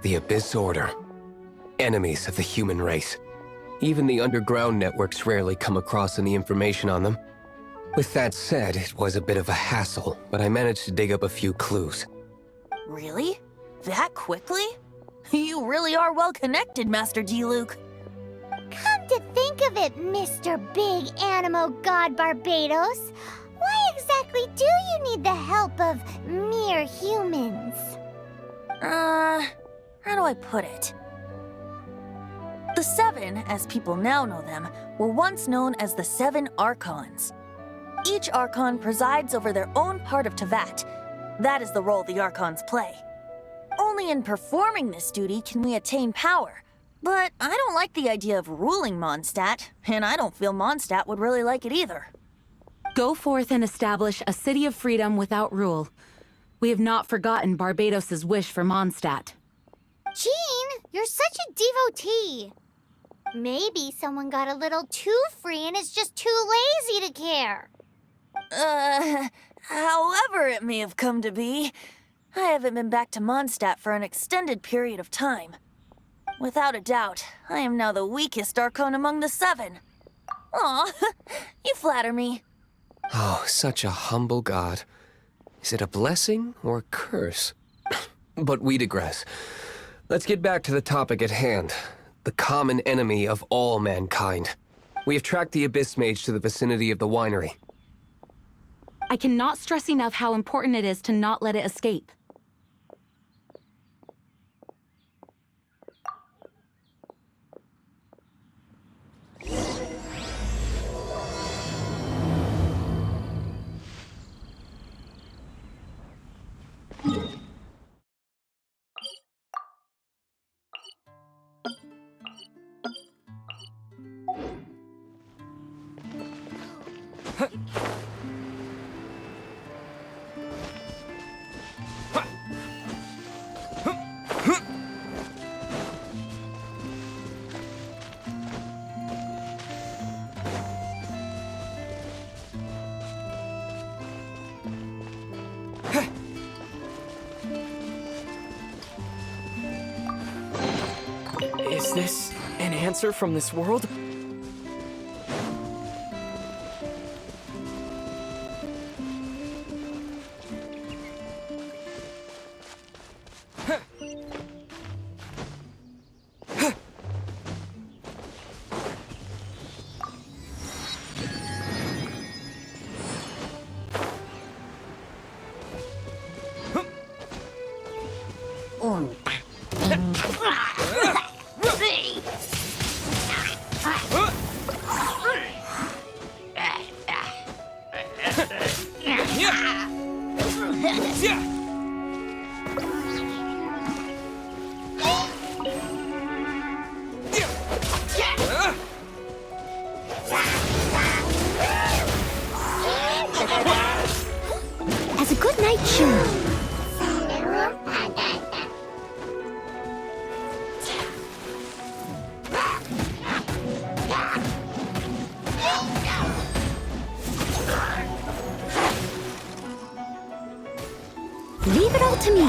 The Abyss Order. Enemies of the human race. Even the underground networks rarely come across any information on them. With that said, it was a bit of a hassle, but I managed to dig up a few clues. Really? That quickly? You really are well connected, Master Diluc. Come to think of it, Mr. Big Animo God Barbados, why exactly do you need the help of mere humans? How do I put it? The Seven, as people now know them, were once known as the Seven Archons. Each Archon presides over their own part of Teyvat. That is the role the Archons play. Only in performing this duty can we attain power. But I don't like the idea of ruling Mondstadt, and I don't feel Mondstadt would really like it either. Go forth and establish a city of freedom without rule. We have not forgotten Barbados's wish for Mondstadt. Jean, you're such a devotee. Maybe someone got a little too free and is just too lazy to care. However it may have come to be, I haven't been back to Mondstadt for an extended period of time. Without a doubt, I am now the weakest Archon among the Seven. Aw, you flatter me. Oh, such a humble god. Is it a blessing or a curse? But we digress. Let's get back to the topic at hand. The common enemy of all mankind. We have tracked the Abyss Mage to the vicinity of the winery. I cannot stress enough how important it is to not let it escape. Is this an answer from this world? As a good night chew. Leave it all to me.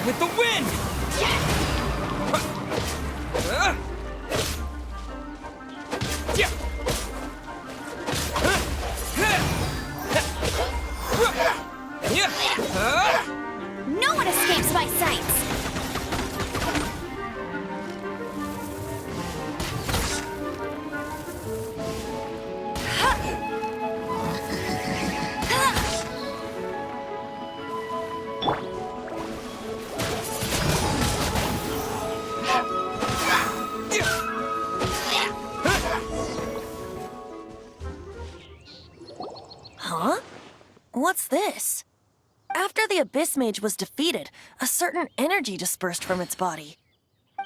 With the wind! No one escapes my sights. What's this? After the Abyss Mage was defeated, a certain energy dispersed from its body.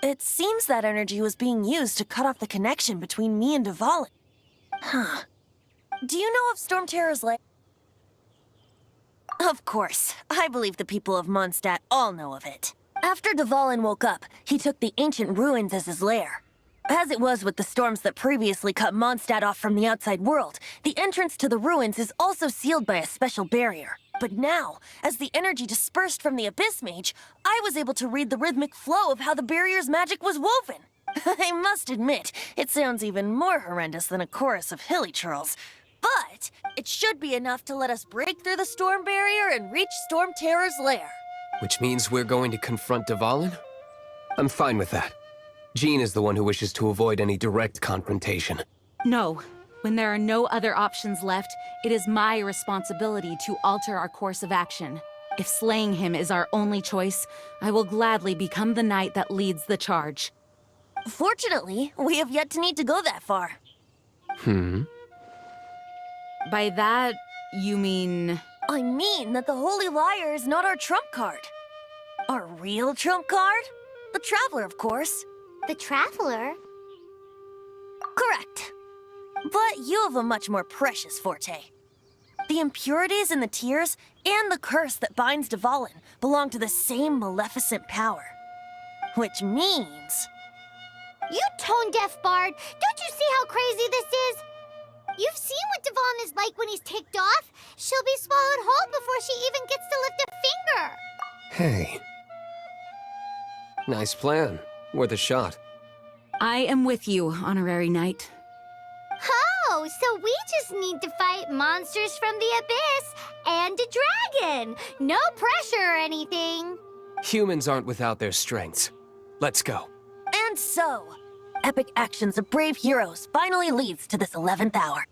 It seems that energy was being used to cut off the connection between me and Dvalin. Huh. Do you know of Storm Terror's lair? Of course. I believe the people of Mondstadt all know of it. After Dvalin woke up, he took the ancient ruins as his lair. As it was with the storms that previously cut Mondstadt off from the outside world, the entrance to the ruins is also sealed by a special barrier. But now, as the energy dispersed from the Abyss Mage, I was able to read the rhythmic flow of how the barrier's magic was woven. I must admit, it sounds even more horrendous than a chorus of hilly churls. But it should be enough to let us break through the storm barrier and reach Storm Terror's lair. Which means we're going to confront Dvalin? I'm fine with that. Jean is the one who wishes to avoid any direct confrontation. No. When there are no other options left, it is my responsibility to alter our course of action. If slaying him is our only choice, I will gladly become the knight that leads the charge. Fortunately, we have yet to need to go that far. By that, you mean... I mean that the Holy Liar is not our trump card. Our real trump card? The Traveler, of course. The Traveler? Correct. But you have a much more precious forte. The impurities in the tears and the curse that binds Dvalin belong to the same maleficent power. Which means... You tone-deaf bard! Don't you see how crazy this is? You've seen what Dvalin is like when he's ticked off. She'll be swallowed whole before she even gets to lift a finger. Hey. Nice plan. Worth a shot. I am with you, honorary knight. Oh, so we just need to fight monsters from the abyss and a dragon. No pressure or anything. Humans aren't without their strengths. Let's go. And so, epic actions of brave heroes finally leads to this 11th hour.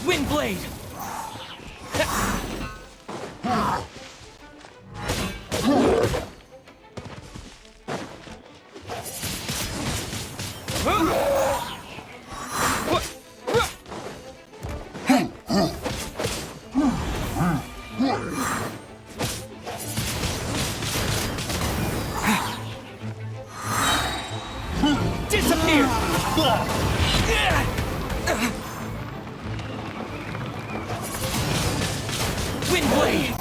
Windblade! Disappear! Windblade!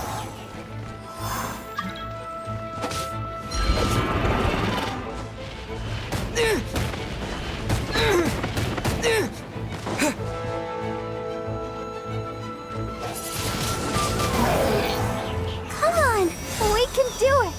Come on, we can do it.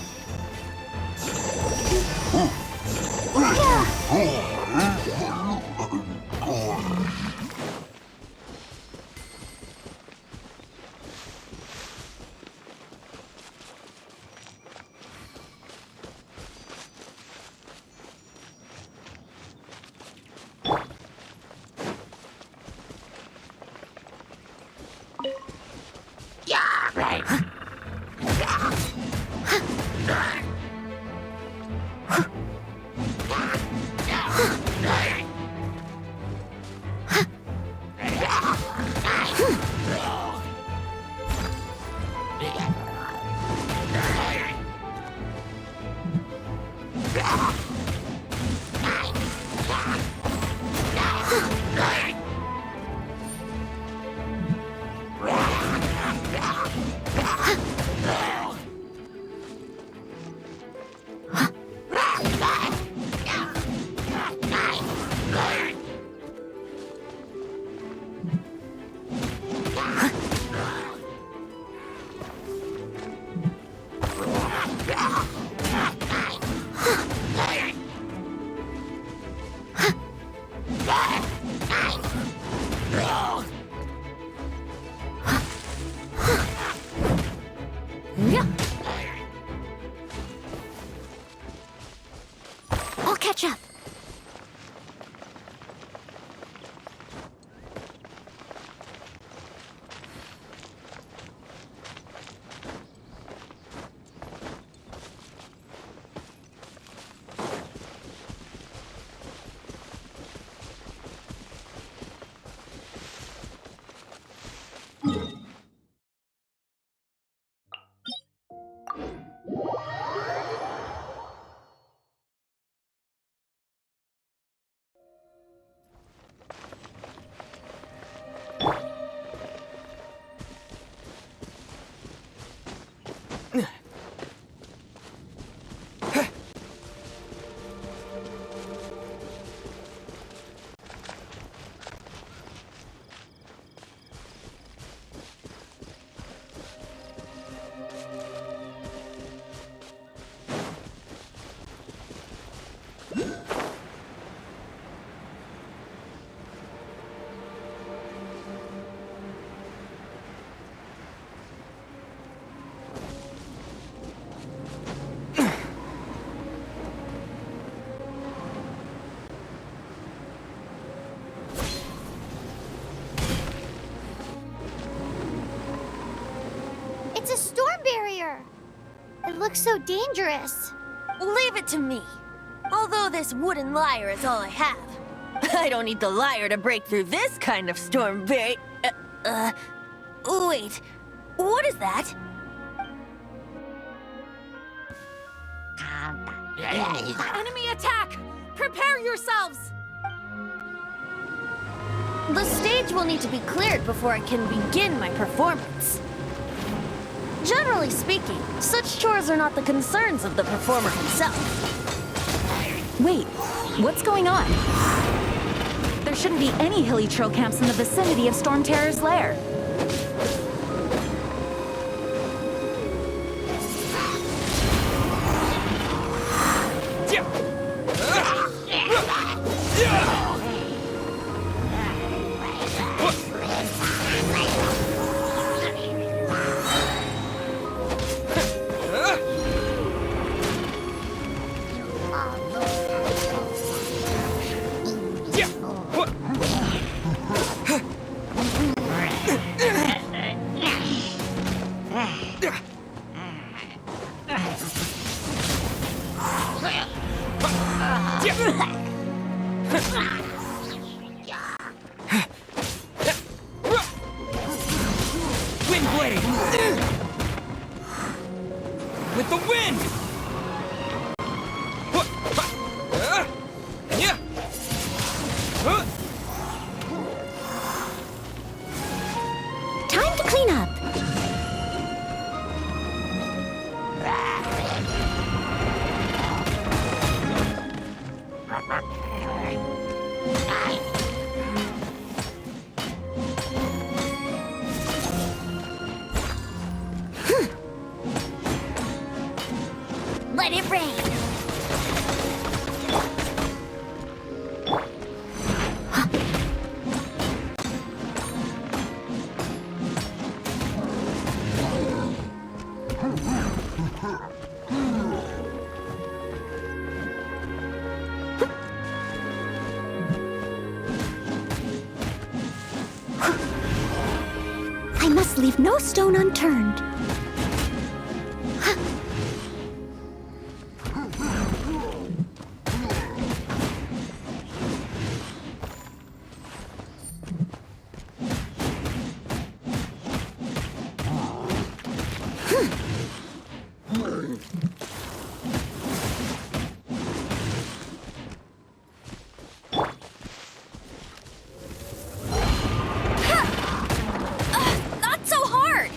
I'll catch up. looks so dangerous. Leave it to me. Although this wooden lyre is all I have. I don't need the lyre to break through this kind of storm wait, what is that? Enemy attack! Prepare yourselves! The stage will need to be cleared before I can begin my performance. Generally speaking, such chores are not the concerns of the performer himself. Wait, what's going on? There shouldn't be any hilly trail camps in the vicinity of Storm Terror's lair. Wind blade! With the wind! Time to clean up. Let it rain. I must leave no stone unturned. Not so hard!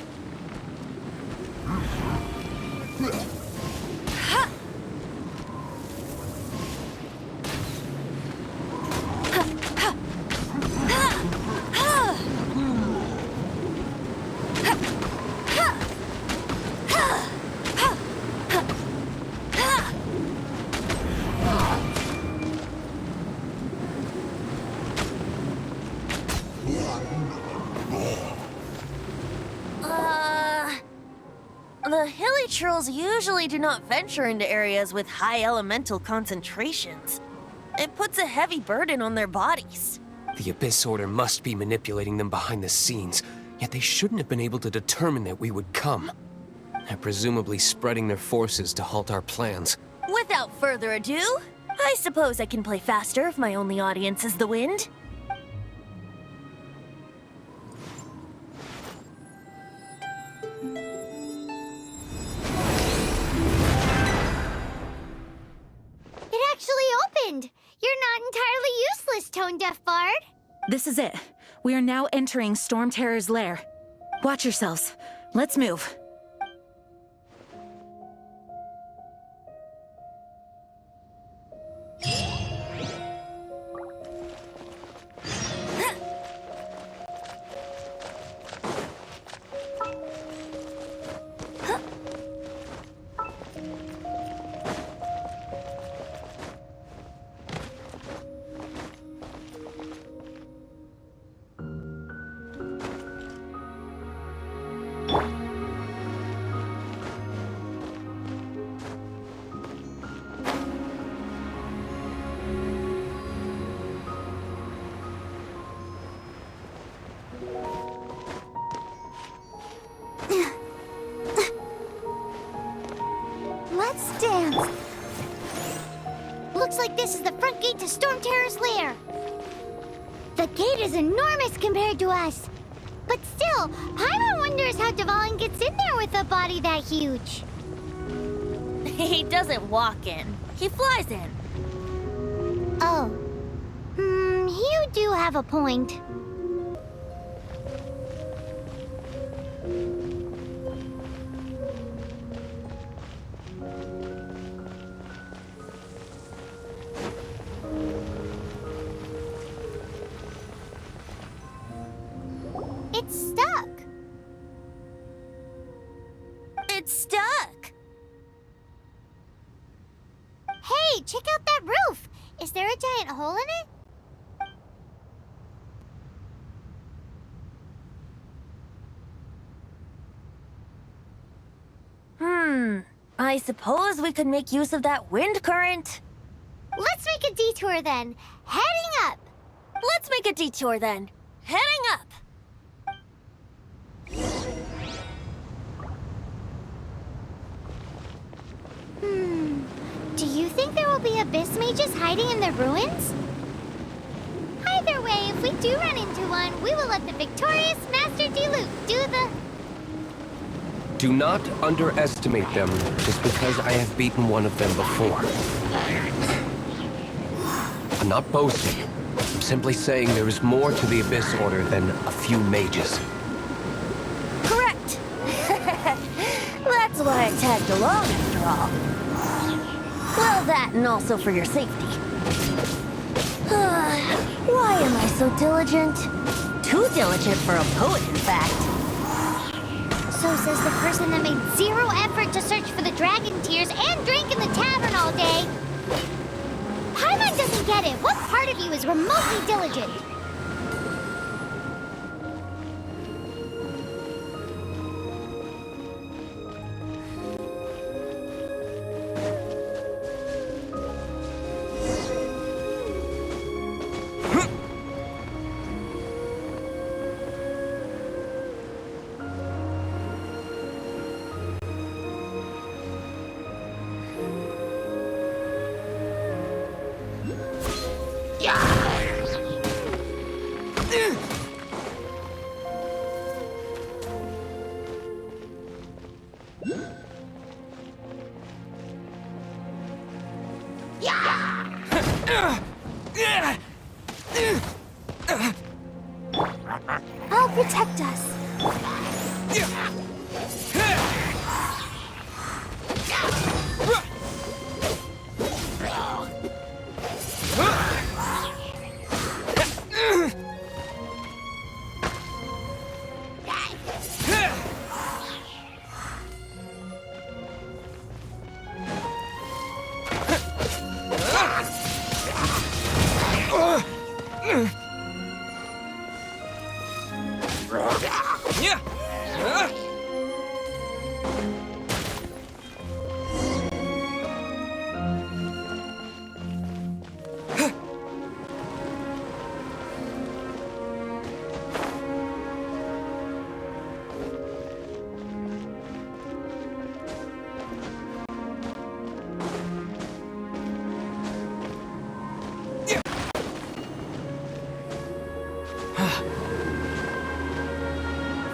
The hilly trolls usually do not venture into areas with high elemental concentrations. It puts a heavy burden on their bodies. The Abyss Order must be manipulating them behind the scenes, yet they shouldn't have been able to determine that we would come. They're presumably spreading their forces to halt our plans. Without further ado, I suppose I can play faster if my only audience is the wind. It actually opened. You're not entirely useless, Tone Deaf Bard. This is it. We are now entering Storm Terror's lair. Watch yourselves. Let's move. Looks like this is the front gate to Storm Terror's lair. The gate is enormous compared to us. But still, Paimon wonders how Dvalin gets in there with a body that huge. He doesn't walk in. He flies in. Oh. You do have a point. It's stuck. It's stuck. Hey, check out that roof. Is there a giant hole in it? I suppose we could make use of that wind current. Let's make a detour then. Heading up. Let's make a detour then. Heading up. Do you think there will be abyss mages hiding in the ruins? Either way, if we do run into one, we will let the victorious Master Diluc do the... Do not underestimate them just because I have beaten one of them before. I'm not boasting. I'm simply saying there is more to the Abyss Order than a few mages. Correct. That's why I tagged along after all. Well, that and also for your safety. Why am I so diligent? Too diligent for a poet, in fact. So says the person that made zero effort to search for the dragon tears and drink in the tavern all day. Paimon doesn't get it. What part of you is remotely diligent? I'll protect us.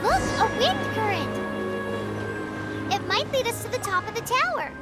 Look, a wind current. It might lead us to the top of the tower.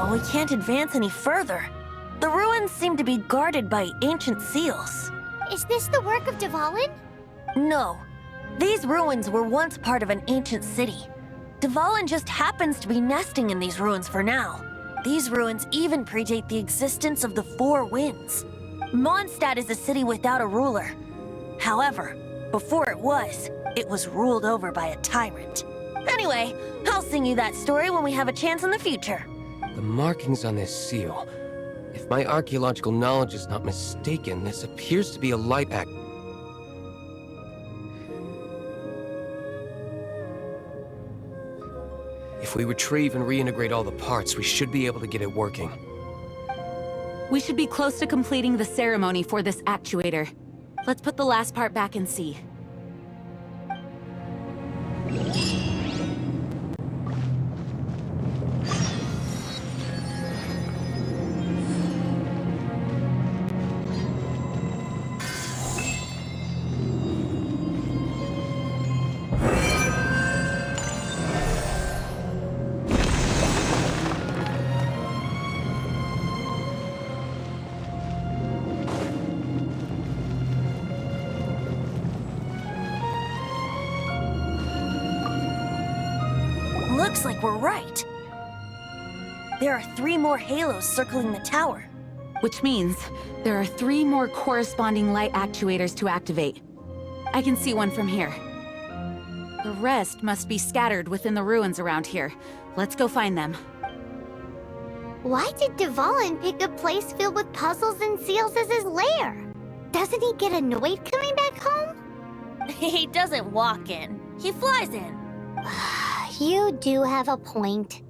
No, we can't advance any further. The ruins seem to be guarded by ancient seals. Is this the work of Dvalin? No. These ruins were once part of an ancient city. Dvalin just happens to be nesting in these ruins for now. These ruins even predate the existence of the Four Winds. Mondstadt is a city without a ruler. However, before it was ruled over by a tyrant. Anyway, I'll sing you that story when we have a chance in the future. The markings on this seal. If my archaeological knowledge is not mistaken, this appears to be a light act. If we retrieve and reintegrate all the parts, we should be able to get it working. We should be close to completing the ceremony for this actuator. Let's put the last part back and see. Looks like we're right. There are 3 more halos circling the tower. Which means there are 3 more corresponding light actuators to activate. I can see one from here. The rest must be scattered within the ruins around here. Let's go find them. Why did Dvalin pick a place filled with puzzles and seals as his lair? Doesn't he get annoyed coming back home? He doesn't walk in. He flies in. You do have a point.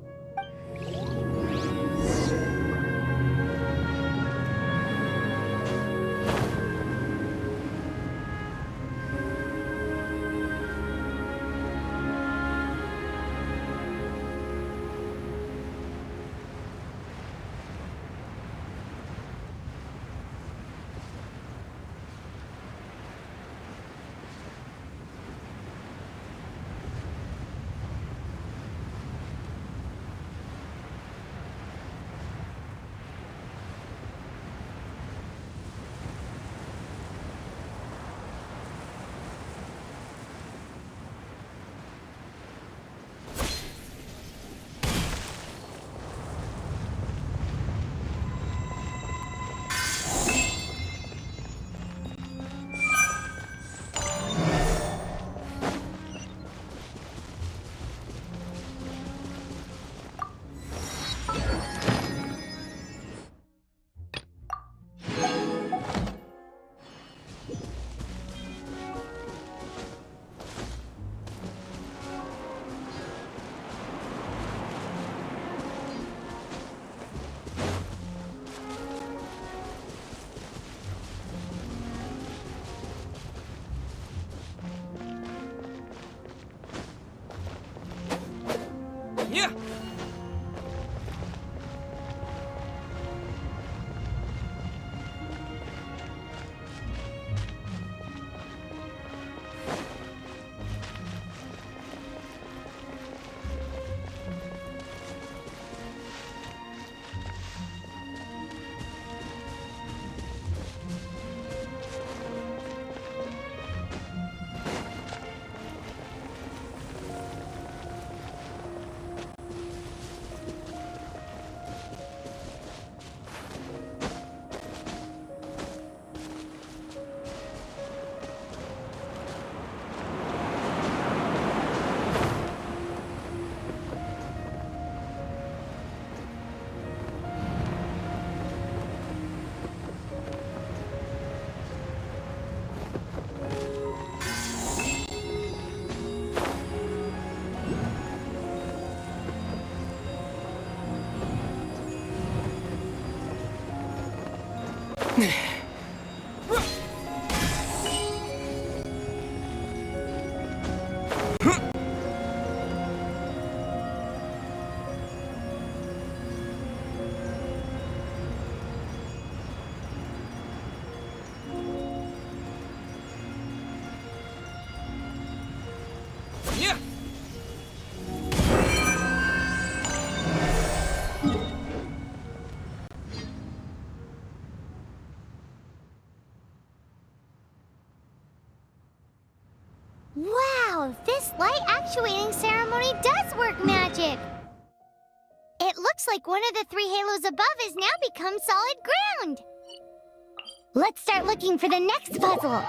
Yeah! actuating ceremony does work magic. It looks like one of the 3 halos above has now become solid ground. Let's start looking for the next puzzle.